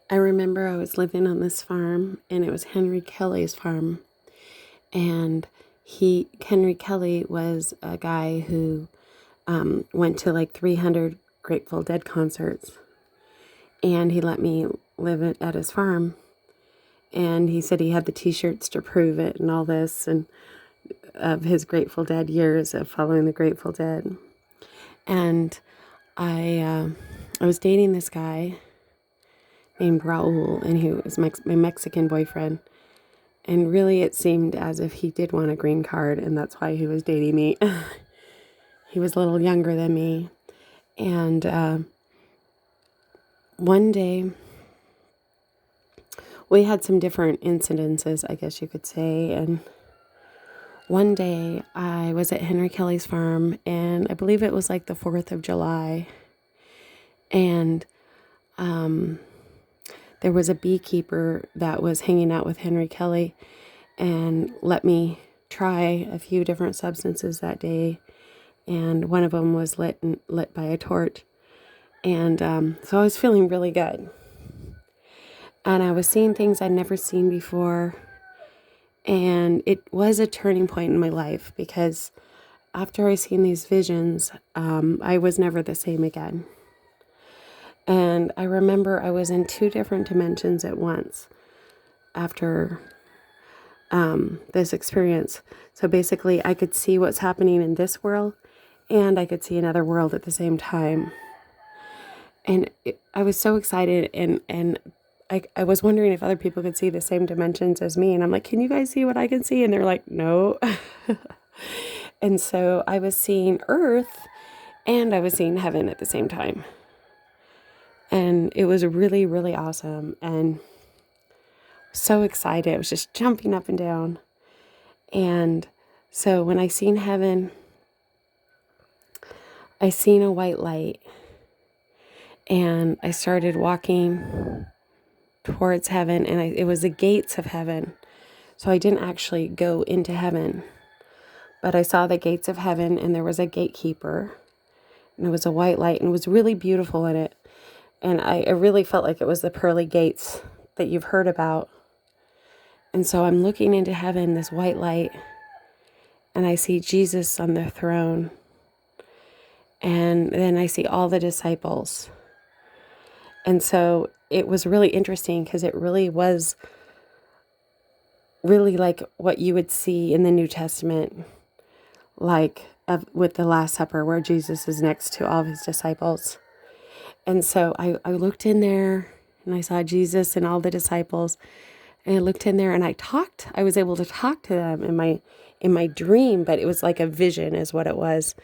I remember I was living on this farm, and it was Henry Kelly's farm. And Henry Kelly was a guy who went to like 300 Grateful Dead concerts. And he let me live at his farm. And he said he had the t-shirts to prove it and all this, and of his Grateful Dead years of following the Grateful Dead. And I was dating this guy named Raul, and he was my Mexican boyfriend. And really, it seemed as if he did want a green card, and that's why he was dating me. He was a little younger than me. And one day, we had some different incidences, I guess you could say. And one day, I was at Henry Kelly's farm, and I believe it was like the 4th of July. And there was a beekeeper that was hanging out with Henry Kelly and let me try a few different substances that day. And one of them was lit by a torch. And so I was feeling really good. And I was seeing things I'd never seen before. And it was a turning point in my life, because after I seen these visions, I was never the same again. And I remember I was in 2 different dimensions at once after this experience. So basically, I could see what's happening in this world, and I could see another world at the same time. And I was so excited, and I was wondering if other people could see the same dimensions as me. And I'm like, can you guys see what I can see? And they're like, no. And so I was seeing Earth, and I was seeing heaven at the same time. And it was really, really awesome, and so excited. I was just jumping up and down. And so when I seen heaven, I seen a white light, and I started walking towards heaven, and it was the gates of heaven. So I didn't actually go into heaven, but I saw the gates of heaven, and there was a gatekeeper, and it was a white light, and it was really beautiful in it. And I really felt like it was the pearly gates that you've heard about. And so I'm looking into heaven, this white light, and I see Jesus on the throne. And then I see all the disciples. And so it was really interesting, because it really was really like what you would see in the New Testament, like with the Last Supper, where Jesus is next to all of his disciples. And so I looked in there, and I saw Jesus and all the disciples, and I looked in there, and I was able to talk to them in my dream, but it was like a vision is what it was.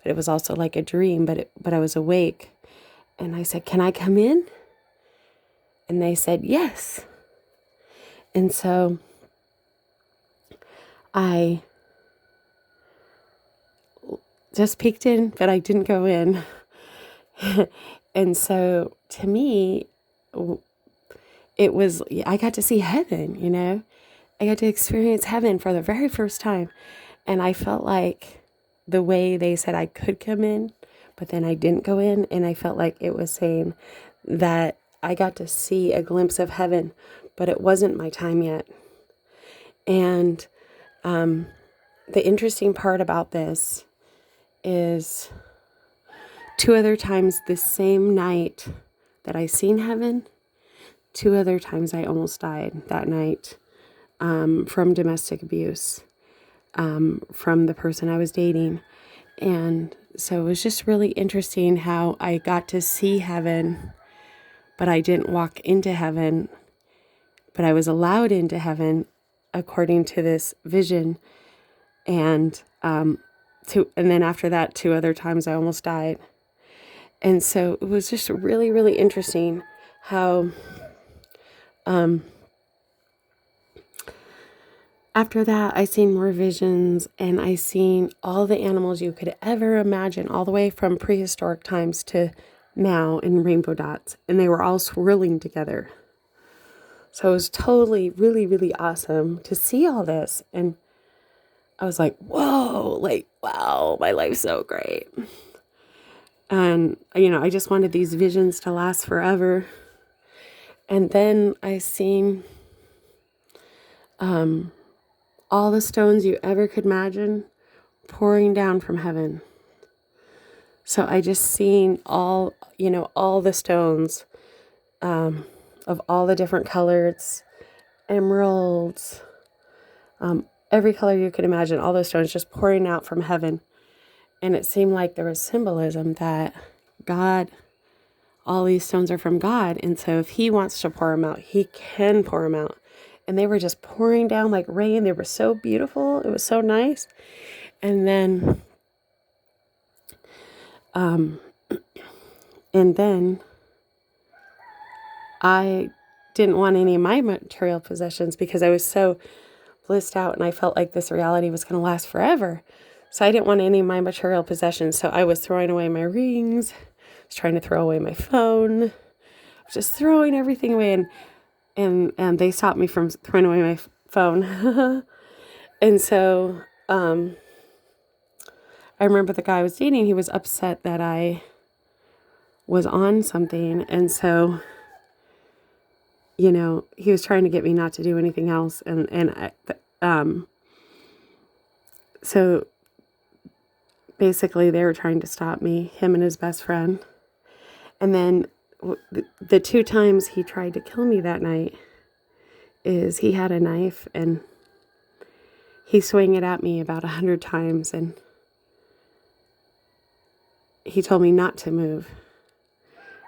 But it was also like a dream, but I was awake. And I said, can I come in? And they said, yes. And so I just peeked in, but I didn't go in. And so to me, it was, I got to see heaven, I got to experience heaven for the very first time. And I felt like the way they said I could come in, but then I didn't go in. And I felt like it was saying that I got to see a glimpse of heaven, but it wasn't my time yet. And the interesting part about this is 2 other times the same night that I seen heaven, 2 other times I almost died that night from domestic abuse from the person I was dating. And so it was just really interesting how I got to see heaven, but I didn't walk into heaven, but I was allowed into heaven according to this vision. And then after that, 2 other times I almost died. And so it was just really, really interesting how after that, I seen more visions, and I seen all the animals you could ever imagine, all the way from prehistoric times to now in rainbow dots, and they were all swirling together. So it was totally, really, really awesome to see all this. And I was like, whoa, like, wow, my life's so great. And, I just wanted these visions to last forever. And then I seen all the stones you ever could imagine pouring down from heaven. So I just seen all the stones of all the different colors, emeralds, every color you could imagine, all those stones just pouring out from heaven. And it seemed like there was symbolism that God, all these stones are from God. And so if he wants to pour them out, he can pour them out. And they were just pouring down like rain. They were so beautiful. It was so nice. And then, I didn't want any of my material possessions because I was so blissed out and I felt like this reality was going to last forever. So I didn't want any of my material possessions. So I was throwing away my rings, I was trying to throw away my phone, just throwing everything away. And they stopped me from throwing away my phone. And so I remember the guy I was dating, he was upset that I was on something. And so, he was trying to get me not to do anything else. So basically they were trying to stop me, him and his best friend. And then the 2 times he tried to kill me that night is he had a knife and he swung it at me about 100 times. And he told me not to move.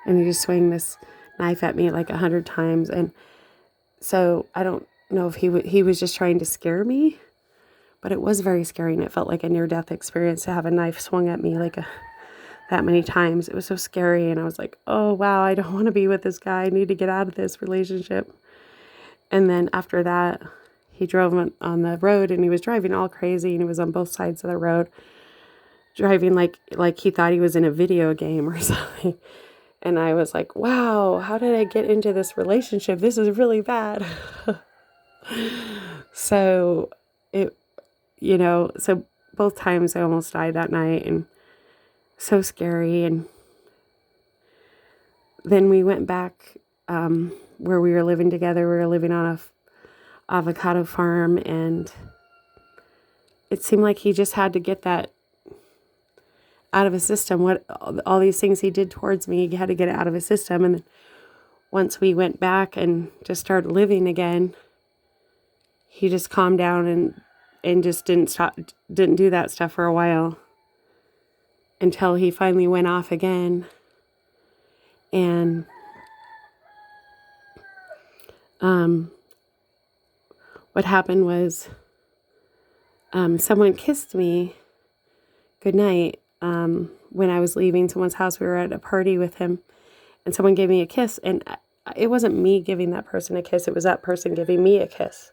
And he just swung this knife at me like 100 times. And so I don't know if he was just trying to scare me, but it was very scary. And it felt like a near-death experience to have a knife swung at me that many times. It was so scary. And I was like, oh, wow, I don't want to be with this guy. I need to get out of this relationship. And then after that, he drove on the road and he was driving all crazy. And he was on both sides of the road, driving like he thought he was in a video game or something. And I was like, wow, how did I get into this relationship? This is really bad. So so both times I almost died that night, and so scary. And then we went back where we were living together. We were living on a avocado farm, and it seemed like he just had to get that out of his system. What all these things he did towards me, he had to get it out of his system. And then once we went back and just started living again, he just calmed down and just didn't do that stuff for a while until he finally went off again. And what happened was someone kissed me goodnight when I was leaving someone's house. We were at a party with him, and someone gave me a kiss. And it wasn't me giving that person a kiss. It was that person giving me a kiss.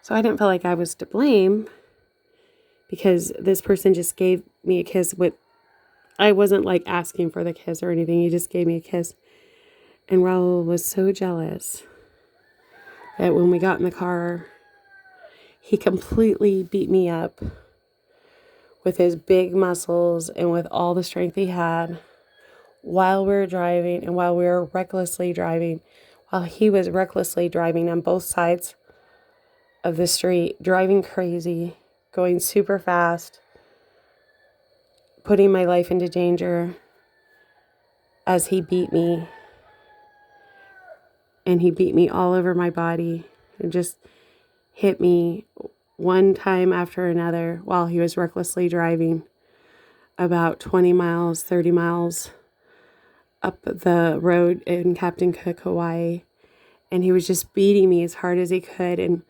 So I didn't feel like I was to blame because this person just gave me a kiss. I wasn't like asking for the kiss or anything. He just gave me a kiss. And Raul was so jealous that when we got in the car, he completely beat me up with his big muscles and with all the strength he had while we were driving and while we were recklessly driving, while he was recklessly driving on both sides of the street, driving crazy, going super fast, putting my life into danger as he beat me. And he beat me all over my body and just hit me one time after another while he was recklessly driving about 20 miles, 30 miles up the road in Captain Cook, Hawaii. And he was just beating me as hard as he could. And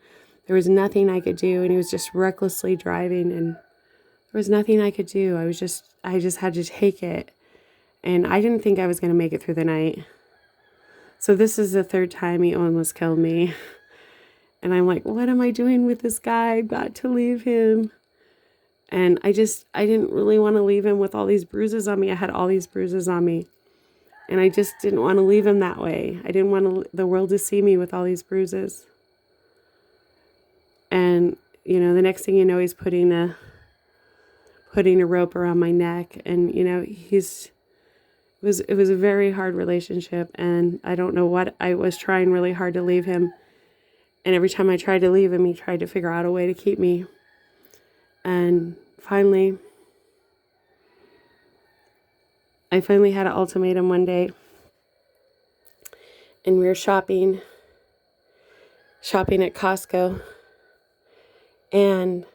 there was nothing I could do. And he was just recklessly driving. And there was nothing I could do. I just had to take it. And I didn't think I was going to make it through the night. So this is the 3rd time he almost killed me. And I'm like, what am I doing with this guy? I've got to leave him. And I didn't really want to leave him with all these bruises on me. I had all these bruises on me. And I just didn't want to leave him that way. I didn't want the world to see me with all these bruises. And, the next thing you know, he's putting a rope around my neck. And, it was a very hard relationship, and I don't know what, I was trying really hard to leave him. And every time I tried to leave him, he tried to figure out a way to keep me. And I finally had an ultimatum one day, and we were shopping at Costco, and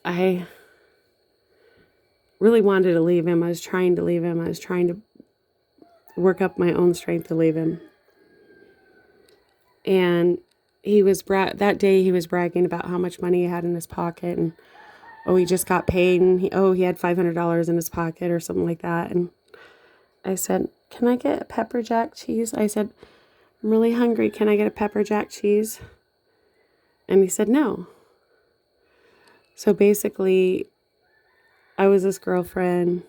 I really wanted to leave him. I was trying to leave him. I was trying to work up my own strength to leave him. And that day he was bragging about how much money he had in his pocket, and he just got paid, and he had $500 in his pocket or something like that. And I said, "Can I get a pepper jack cheese?" I said, "I'm really hungry. Can I get a pepper jack cheese?" And he said no. So basically, I was his girlfriend.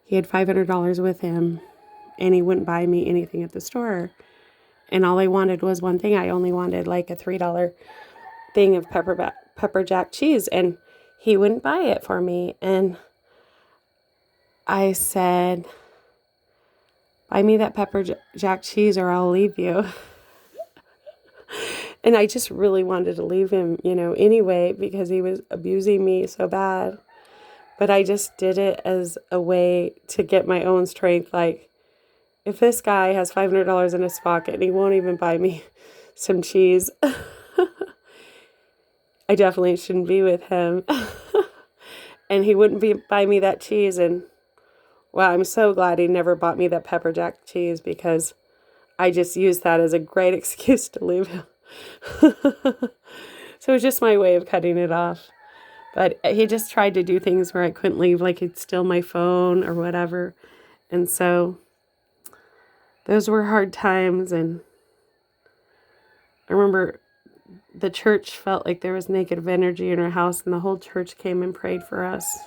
He had $500 with him, and he wouldn't buy me anything at the store. And all I wanted was one thing. I only wanted like a $3 thing of pepper jack cheese, and he wouldn't buy it for me. And I said, "Buy me that pepper jack cheese or I'll leave you." And I just really wanted to leave him, anyway, because he was abusing me so bad. But I just did it as a way to get my own strength. Like, if this guy has $500 in his pocket and he won't even buy me some cheese, I definitely shouldn't be with him. And he wouldn't buy me that cheese. And wow, I'm so glad he never bought me that pepper jack cheese, because I just used that as a great excuse to leave him. So it was just my way of cutting it off. But he just tried to do things where I couldn't leave, like he'd steal my phone or whatever. And so those were hard times. And I remember the church felt like there was negative energy in our house, and the whole church came and prayed for us.